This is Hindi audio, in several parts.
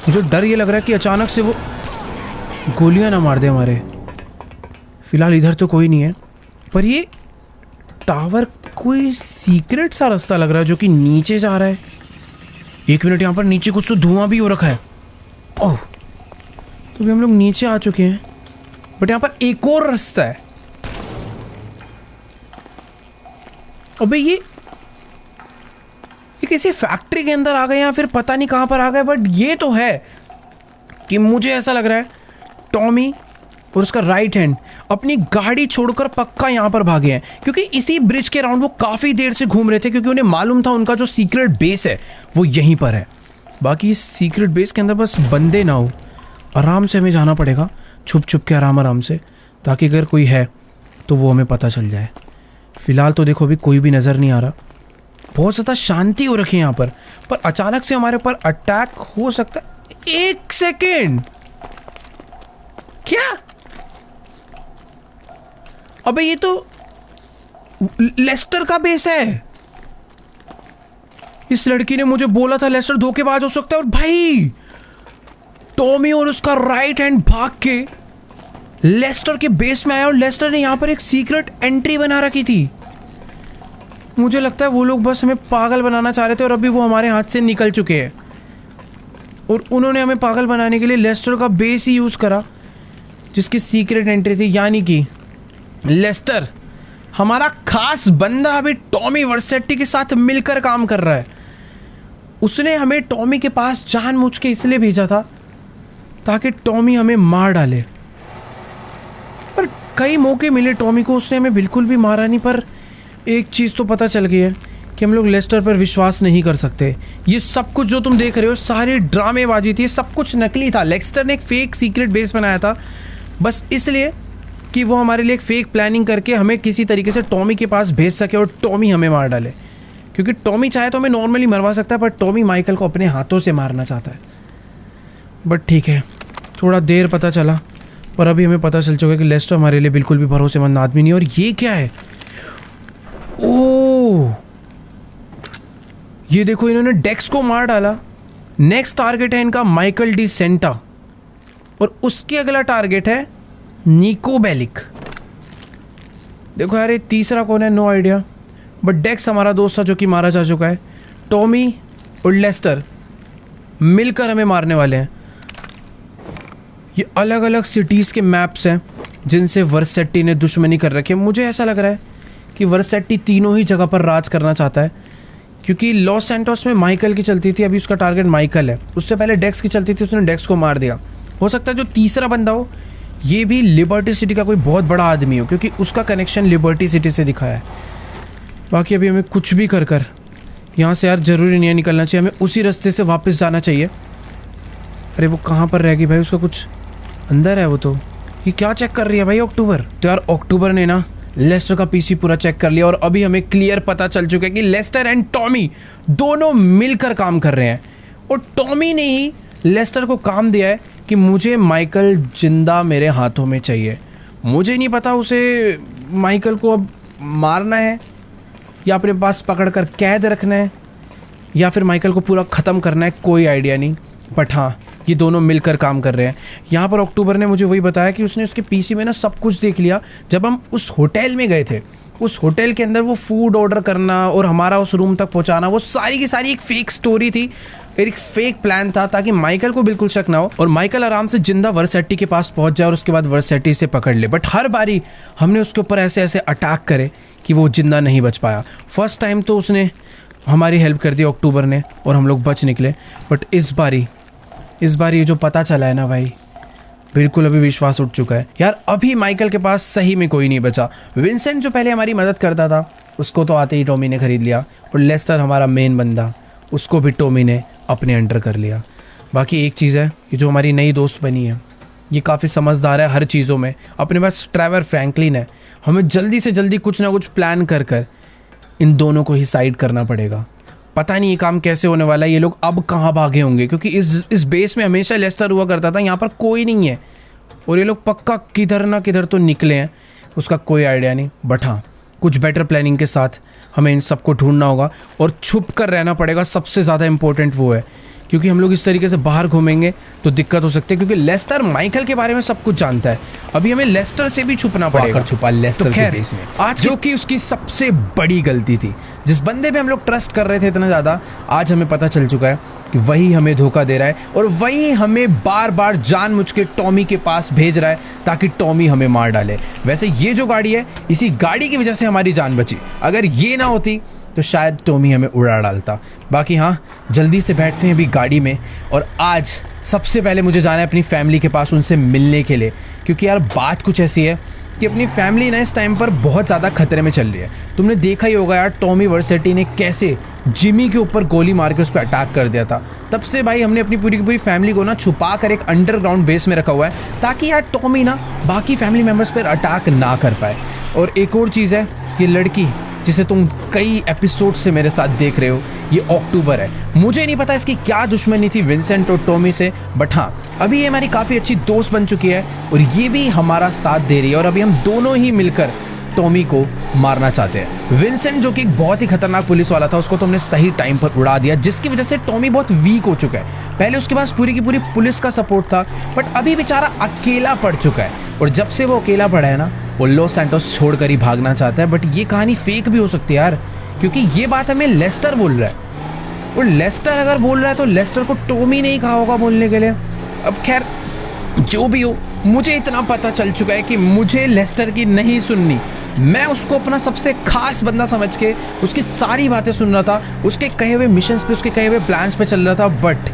मुझे डर ये लग रहा है कि अचानक से वो गोलियां ना मार दे हमारे। फिलहाल इधर तो कोई नहीं है, पर ये टावर कोई सीक्रेट सा रास्ता लग रहा है जो कि नीचे जा रहा है। एक मिनट, यहाँ पर नीचे कुछ तो धुआं भी हो रखा है। ओह, तो भी हम लोग नीचे आ चुके हैं, बट यहाँ पर एक और रास्ता है। अबे ये किसी फैक्ट्री के अंदर आ गए या फिर पता नहीं कहां पर आ गए, बट ये तो है कि मुझे ऐसा लग रहा है टॉमी और उसका राइट हैंड अपनी गाड़ी छोड़कर पक्का यहाँ पर भागे हैं, क्योंकि इसी ब्रिज के राउंड वो काफ़ी देर से घूम रहे थे, क्योंकि उन्हें मालूम था उनका जो सीक्रेट बेस है वो यहीं पर है। बाकी इस सीक्रेट बेस के अंदर बस बंदे ना हो, आराम से हमें जाना पड़ेगा, छुप छुप के आराम से, ताकि अगर कोई है तो वो हमें पता चल जाए। फिलहाल तो देखो अभी कोई भी नज़र नहीं आ रहा, बहुत ज़्यादा शांति हो रखी है यहाँ पर अचानक से हमारे ऊपर अटैक हो सकता है। एक सेकेंड, क्या? अबे ये तो लेस्टर का बेस है। इस लड़की ने मुझे बोला था लेस्टर धोखेबाज हो सकता है, और भाई टॉमी और उसका राइट हैंड भाग के लेस्टर के बेस में आया, और लेस्टर ने यहां पर एक सीक्रेट एंट्री बना रखी थी। मुझे लगता है वो लोग बस हमें पागल बनाना चाह रहे थे, और अभी वो हमारे हाथ से निकल चुके हैं, और उन्होंने हमें पागल बनाने के लिए लेस्टर का बेस ही यूज़ करा, जिसकी सीक्रेट एंट्री थी। यानी कि लेस्टर, हमारा खास बंदा, अभी टॉमी वर्सेटी के साथ मिलकर काम कर रहा है। उसने हमें टॉमी के पास जानबूझ के इसलिए भेजा था ताकि टॉमी हमें मार डाले, पर कई मौके मिले टॉमी को, उसने हमें बिल्कुल भी मारा नहीं। पर एक चीज़ तो पता चल गई है कि हम लोग लेस्टर पर विश्वास नहीं कर सकते। ये सब कुछ जो तुम देख रहे हो सारी ड्रामेबाजी थी, सब कुछ नकली था। लेस्टर ने एक फेक सीक्रेट बेस बनाया था बस इसलिए कि वो हमारे लिए एक फेक प्लानिंग करके हमें किसी तरीके से टॉमी के पास भेज सके और टॉमी हमें मार डाले, क्योंकि टॉमी चाहे तो हमें नॉर्मली मरवा सकता है, पर टॉमी माइकल को अपने हाथों से मारना चाहता है। बट ठीक है, थोड़ा देर पता चला, पर अभी हमें पता चल चुका है कि लेस्टर हमारे लिए बिल्कुल भी भरोसेमंद आदमी नहीं। और ये क्या है? ओह, ये देखो, इन्होंने डेक्स को मार डाला। नेक्स्ट टारगेट है इनका माइकल डी सेंटा, और उसके अगला टारगेट है निको बेलिक। देखो यार, ये तीसरा कौन है नो आइडिया, बट डेक्स हमारा दोस्त था जो कि मारा जा चुका है। टॉमी और लेस्टर मिलकर हमें मारने वाले हैं। ये अलग अलग सिटीज़ के मैप्स हैं जिनसे वर्सेटी ने दुश्मनी कर रखी है। मुझे ऐसा लग रहा है कि वर्सेटी तीनों ही जगह पर राज करना चाहता है, क्योंकि लॉस सैंटोस में माइकल की चलती थी, अभी उसका टारगेट माइकल है। उससे पहले डेक्स की चलती थी, उसने डेक्स को मार दिया। हो सकता है जो तीसरा बंदा हो ये भी लिबर्टी सिटी का कोई बहुत बड़ा आदमी हो, क्योंकि उसका कनेक्शन लिबर्टी सिटी से दिखाया है। बाकी अभी हमें कुछ भी कर कर यहाँ से यार ज़रूरी नहीं है निकलना चाहिए, हमें उसी रास्ते से वापस जाना चाहिए। अरे वो कहाँ पर रह गई भाई? उसका कुछ अंदर है वो तो। ये क्या चेक कर रही है भाई अक्टूबर? तो यार अक्टूबर ने ना लेस्टर का पीसी पूरा चेक कर लिया, और अभी हमें क्लियर पता चल चुका है कि लेस्टर एंड टॉमी दोनों मिलकर काम कर रहे हैं, और टॉमी ने ही लेस्टर को काम दिया है कि मुझे माइकल जिंदा मेरे हाथों में चाहिए। मुझे नहीं पता उसे माइकल को अब मारना है या अपने पास पकड़ कर कैद रखना है या फिर माइकल को पूरा ख़त्म करना है, कोई आइडिया नहीं। बट हाँ, ये दोनों मिलकर काम कर रहे हैं। यहाँ पर अक्टूबर ने मुझे वही बताया कि उसने उसके पीसी में ना सब कुछ देख लिया। जब हम उस होटल में गए थे, उस होटल के अंदर वो फूड ऑर्डर करना और हमारा उस रूम तक पहुँचाना, वो सारी की सारी एक फेक स्टोरी थी, एक फेक प्लान था, ताकि माइकल को बिल्कुल शक ना हो और माइकल आराम से जिंदा वर्सेटी के पास पहुँच जाए और उसके बाद वर्सेटी से पकड़ ले। बट हर बारी हमने उसके ऊपर ऐसे ऐसे अटैक करे कि वो जिंदा नहीं बच पाया। फर्स्ट टाइम तो उसने हमारी हेल्प कर दी अक्टूबर ने, और हम लोग बच निकले। बट इस बार ये जो पता चला है ना भाई, बिल्कुल अभी विश्वास उठ चुका है यार। अभी माइकल के पास सही में कोई नहीं बचा। विंसेंट जो पहले हमारी मदद करता था उसको तो आते ही टॉमी ने खरीद लिया, और लेस्टर हमारा मेन बंदा, उसको भी टॉमी ने अपने अंडर कर लिया। बाकी एक चीज़ है, ये जो हमारी नई दोस्त बनी है ये काफ़ी समझदार है हर चीज़ों में। अपने पास ट्रेवर फ्रैंकलिन है, हमें जल्दी से जल्दी कुछ ना कुछ प्लान कर कर इन दोनों को ही साइड करना पड़ेगा। पता नहीं ये काम कैसे होने वाला है, ये लोग अब कहाँ भागे होंगे, क्योंकि इस बेस में हमेशा लेस्टर हुआ करता था, यहाँ पर कोई नहीं है, और ये लोग पक्का किधर ना किधर तो निकले हैं, उसका कोई आइडिया नहीं। बट हाँ, कुछ बेटर प्लानिंग के साथ हमें इन सबको ढूंढना होगा और छुप कर रहना पड़ेगा। सबसे ज़्यादा इम्पोर्टेंट वो है क्योंकि हम लोग इस तरीके से बाहर घूमेंगे तो दिक्कत हो सकती है, क्योंकि लेस्टर माइकल के बारे में सब कुछ जानता है। अभी हमें लेस्टर से भी छुपना पड़ेगा। छुपा लेस्टर के बेस में, आज जो कि उसकी सबसे बड़ी गलती थी। जिस बंदे पे हम लोग ट्रस्ट कर रहे थे इतना ज़्यादा, आज हमें पता चल चुका है कि वही हमें धोखा दे रहा है और वही हमें बार बार जानबूझ के टॉमी के पास भेज रहा है ताकि टॉमी हमें मार डाले। वैसे ये जो गाड़ी है, इसी गाड़ी की वजह से हमारी जान बची। अगर ये ना होती तो शायद टॉमी हमें उड़ा डालता। बाकी हाँ, जल्दी से बैठते हैं अभी गाड़ी में, और आज सबसे पहले मुझे जाना है अपनी फैमिली के पास उनसे मिलने के लिए, क्योंकि यार बात कुछ ऐसी है कि अपनी फैमिली ना इस टाइम पर बहुत ज़्यादा खतरे में चल रही है। तुमने देखा ही होगा यार, टॉमी वर्सेटी ने कैसे जिमी के ऊपर गोली मार के उस पर अटैक कर दिया था। तब से भाई हमने अपनी पूरी की पूरी फैमिली को ना छुपा कर एक अंडरग्राउंड बेस में रखा हुआ है ताकि यार टॉमी ना बाकी फैमिली मेम्बर्स पर अटैक ना कर पाए। और एक और चीज़ है, ये लड़की जिसे तुम कई एपिसोड से मेरे साथ देख रहे हो, ये अक्टूबर है। मुझे नहीं पता इसकी क्या दुश्मनी थी विंसेंट और टॉमी से, बट हाँ, अभी ये हमारी काफ़ी अच्छी दोस्त बन चुकी है और ये भी हमारा साथ दे रही है। और अभी हम दोनों ही मिलकर टॉमी को मारना चाहते हैं। विंसेंट जो कि एक बहुत ही खतरनाक पुलिस वाला था, उसको तो हमने सही टाइम पर उड़ा दिया, जिसकी वजह से टॉमी बहुत वीक हो चुका है। पहले उसके पास पूरी की पूरी पुलिस का सपोर्ट था, बट अभी बेचारा अकेला पड़ चुका है। और जब से वो अकेला पड़ा है ना, वो लॉस सैंटोस छोड़कर ही भागना चाहता है। बट ये कहानी फेक भी हो सकती है यार, क्योंकि ये बात हमें लेस्टर बोल रहा है, और लेस्टर अगर बोल रहा है तो लेस्टर को टॉमी नहीं कहा होगा बोलने के लिए। अब खैर जो भी हो, मुझे इतना पता चल चुका है कि मुझे लेस्टर की नहीं सुननी। मैं उसको अपना सबसे खास बंदा समझ के उसकी सारी बातें सुन रहा था, उसके कहे हुए मिशंस पे, उसके कहे हुए प्लान्स पे चल रहा था, बट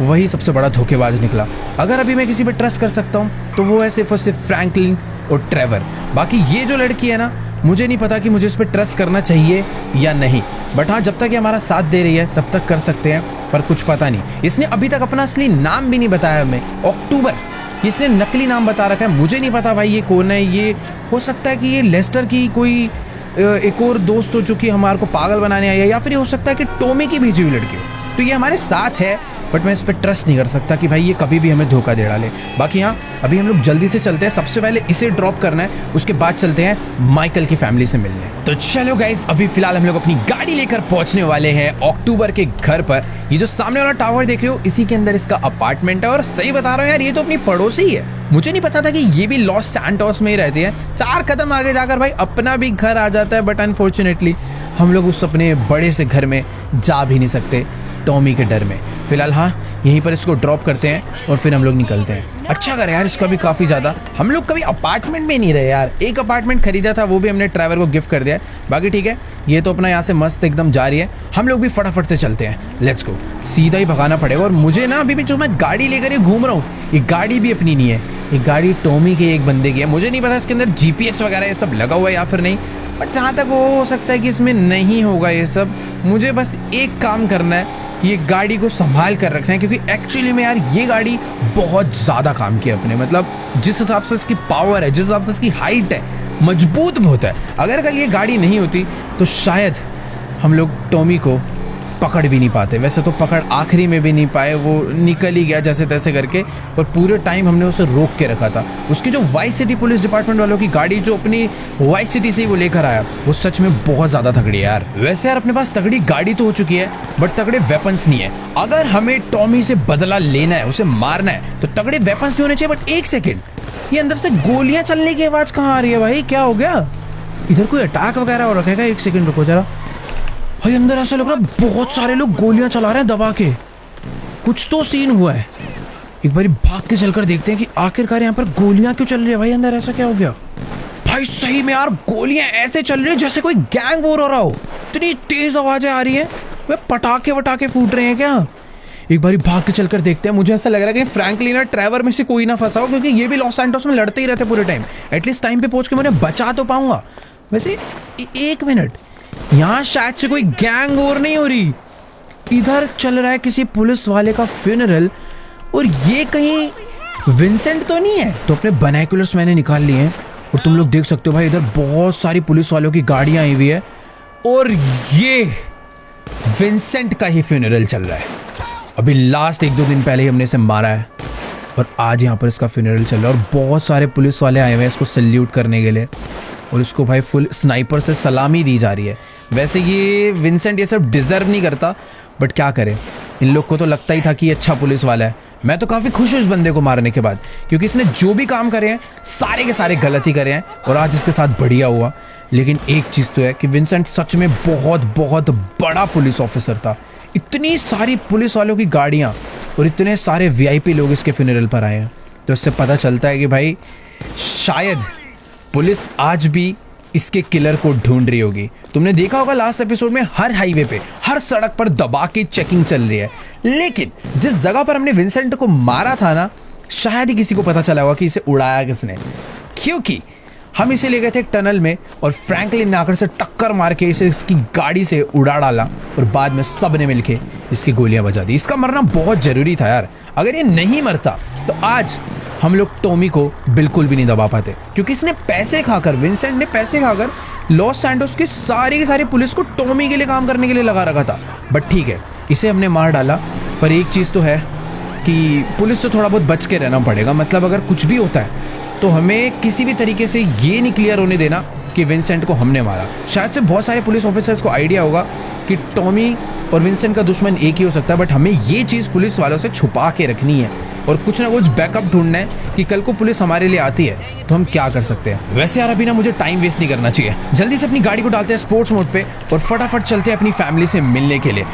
वही सबसे बड़ा धोखेबाज निकला। अगर अभी मैं किसी पे ट्रस्ट कर सकता हूँ तो वो है सिर्फ और सिर्फ फ्रैंकलिन और ट्रेवर। बाकी ये जो लड़की है ना, मुझे नहीं पता कि मुझे इस पर ट्रस्ट करना चाहिए या नहीं, बट हाँ, जब तक ये हमारा साथ दे रही है तब तक कर सकते हैं। पर कुछ पता नहीं, इसने अभी तक अपना असली नाम भी नहीं बताया हमें, अक्टूबर। इसने नकली नाम बता रखा है, मुझे नहीं पता भाई ये कौन है। ये हो सकता है कि ये लेस्टर की कोई एक और दोस्त हो, जो कि हमारे को पागल बनाने आई है, या फिर हो सकता है कि टॉमी की भेजी हुई लड़की हो। तो ये हमारे साथ है, बट मैं इस पर ट्रस्ट नहीं कर सकता कि भाई ये कभी भी हमें धोखा दे डाले। बाकी हाँ, अभी हम लोग जल्दी से चलते हैं, सबसे पहले इसे ड्रॉप करना है, उसके बाद चलते हैं माइकल की फैमिली से मिलने। तो चलो गाइस, अभी फिलहाल हम लोग अपनी गाड़ी लेकर पहुंचने वाले हैं अक्टूबर के घर पर। ये जो सामने वाला टावर देख रहे हो, इसी के अंदर इसका अपार्टमेंट है। और सही बता रहा हूँ यार, ये तो अपनी पड़ोसी है। मुझे नहीं पता था कि ये भी लॉस सैंटोस में ही रहती है। 4 कदम आगे जाकर भाई अपना भी घर आ जाता है, बट अनफॉर्चुनेटली हम लोग उस अपने बड़े से घर में जा भी नहीं सकते टॉमी के डर में। फिलहाल हाँ, यहीं पर इसको ड्रॉप करते हैं और फिर हम लोग निकलते हैं। अच्छा कर यार, इसका भी काफ़ी ज़्यादा, हम लोग कभी अपार्टमेंट में नहीं रहे यार। एक अपार्टमेंट खरीदा था, वो भी हमने ड्राइवर को गिफ्ट कर दिया है। बाकी ठीक है, ये तो अपना यहाँ से मस्त एकदम जा रही है। हम लोग भी फटाफट से चलते हैं, लेट्स गो। सीधा ही भगाना पड़ेगा। और मुझे ना अभी भी जो मैं गाड़ी लेकर ये घूम रहा हूँ, ये गाड़ी भी अपनी नहीं है, ये गाड़ी टॉमी के एक बंदे की है। मुझे नहीं पता इसके अंदर GPS वगैरह ये सब लगा हुआ है या फिर नहीं, बट जहाँ तक वो हो सकता है कि इसमें नहीं होगा ये सब। मुझे बस एक काम करना है, ये गाड़ी को संभाल कर रखना है, क्योंकि एक्चुअली में यार ये गाड़ी बहुत ज़्यादा काम की है अपने, मतलब जिस हिसाब से इसकी पावर है, जिस हिसाब से इसकी हाइट है, मजबूत बहुत है। अगर कल ये गाड़ी नहीं होती तो शायद हम लोग टॉमी को पकड़ भी नहीं पाते। वैसे तो पकड़ आखिरी में भी नहीं पाए, वो निकल ही गया जैसे तैसे करके, पर पूरे टाइम हमने उसे रोक के रखा था। उसकी जो वाई सिटी पुलिस डिपार्टमेंट वालों की गाड़ी जो अपनी वाई सिटी से ही वो लेकर आया, वो सच में बहुत ज़्यादा तगड़ी है यार। वैसे यार अपने पास तगड़ी गाड़ी तो हो चुकी है, बट तगड़े वेपन्स नहीं है। अगर हमें टॉमी से बदला लेना है, उसे मारना है, तो तगड़े वेपन्स भी होने चाहिए। बट एक सेकेंड, ये अंदर से गोलियां चलने की आवाज़ कहाँ आ रही है भाई? क्या हो गया? इधर कोई अटैक वगैरह हो रखेगा? एक सेकेंड रुको जरा भाई, अंदर ऐसा लग रहा है बहुत सारे लोग गोलियां चला रहे हैं दबा के। कुछ तो सीन हुआ है। एक बार भाग के चलकर देखते हैं कि आखिरकार यहाँ पर गोलियां क्यों चल रही है भाई। अंदर ऐसा क्या हो गया भाई? सही में यार गोलियां ऐसे चल रही है जैसे कोई गैंग वॉर हो रहा हो। इतनी तेज आवाजें आ रही है, वे पटाखे वटाखे फूट रहे हैं क्या? एक बार भाग के चलकर देखते हैं। मुझे ऐसा लग रहा है कि फ्रैंकलिन और ट्रेवर में से कोई ना फंसा हो, क्योंकि ये भी लॉस सैंटोस में लड़ते ही रहते पूरे टाइम। एटलीस्ट टाइम पे पहुंच के मैं बचा तो पाऊंगा। वैसे एक मिनट, यहाँ शायद से कोई गैंग वॉर नहीं हो रही, इधर चल रहा है किसी पुलिस वाले का फ्यूनरल। और ये कहीं विंसेंट तो नहीं है? तो अपने बाइनोकुलर्स मैंने निकाल लिए हैं और तुम लोग देख सकते हो भाई, इधर बहुत सारी पुलिस वालों की गाड़ियां आई हुई है और ये विंसेंट का ही फ्यूनरल चल रहा है। अभी लास्ट 1-2 दिन पहले ही हमने इसे मारा है और आज यहाँ पर इसका फ्यूनरल चल रहा है। और बहुत सारे पुलिस वाले आए हुए हैं इसको सल्यूट करने के लिए, और इसको भाई फुल स्नाइपर से सलामी दी जा रही है। वैसे ये विंसेंट ये सब डिजर्व नहीं करता, बट क्या करें, इन लोग को तो लगता ही था कि ये अच्छा पुलिस वाला है। मैं तो काफ़ी खुश हूँ इस बंदे को मारने के बाद, क्योंकि इसने जो भी काम करे हैं सारे के सारे गलत ही करे हैं और आज इसके साथ बढ़िया हुआ। लेकिन एक चीज़ तो है कि विंसेंट सच में बहुत बहुत बड़ा पुलिस ऑफिसर था। इतनी सारी पुलिस वालों की गाड़ियाँ और इतने सारे वीआईपी लोग इसके फ्यूनरल पर आए हैं, तो इससे पता चलता है कि भाई शायद पुलिस आज भी इसके किलर को ढूंढ रही होगी। तुमने देखा होगा लास्ट एपिसोड में हर हाईवे पे, हर सड़क पर दबा के चेकिंग चल रही है, लेकिन जिस जगह पर हमने विंसेंट को मारा था ना, शायद ही किसी को पता चला होगा कि इसे उड़ाया किसने, क्योंकि हम इसे ले गए थे एक टनल में और फ्रैंकलिन ने आकर से टक्कर मार के इसे इसकी गाड़ी से उड़ा डाला और बाद में सब ने मिलके इसकी गोलियां बजा दी। इसका मरना बहुत जरूरी था यार। अगर ये नहीं मरता तो आज हम लोग टॉमी को बिल्कुल भी नहीं दबा पाते, क्योंकि इसने पैसे खाकर, विंसेंट ने पैसे खाकर लॉस सैंटोस की सारी पुलिस को टॉमी के लिए काम करने के लिए लगा रखा था। बट ठीक है, इसे हमने मार डाला। पर एक चीज़ तो है कि पुलिस से थोड़ा बहुत बच के रहना पड़ेगा। मतलब अगर कुछ भी होता है तो हमें किसी भी तरीके से ये नहीं क्लियर होने देना कि विंसेंट को हमने मारा। शायद से बहुत सारे पुलिस ऑफिसर्स को आइडिया होगा कि टॉमी और विंसेंट का दुश्मन एक ही हो सकता है, बट हमें ये चीज़ पुलिस वालों से छुपा के रखनी है और कुछ ना कुछ बैकअप ढूंढना है कि कल को पुलिस हमारे लिए आती है तो हम क्या कर सकते हैं। वैसे यार अभी ना मुझे टाइम वेस्ट नहीं करना चाहिए, जल्दी से अपनी गाड़ी को डालते हैं स्पोर्ट्स मोड पे और फटाफट चलते हैं अपनी फैमिली से मिलने के लिए।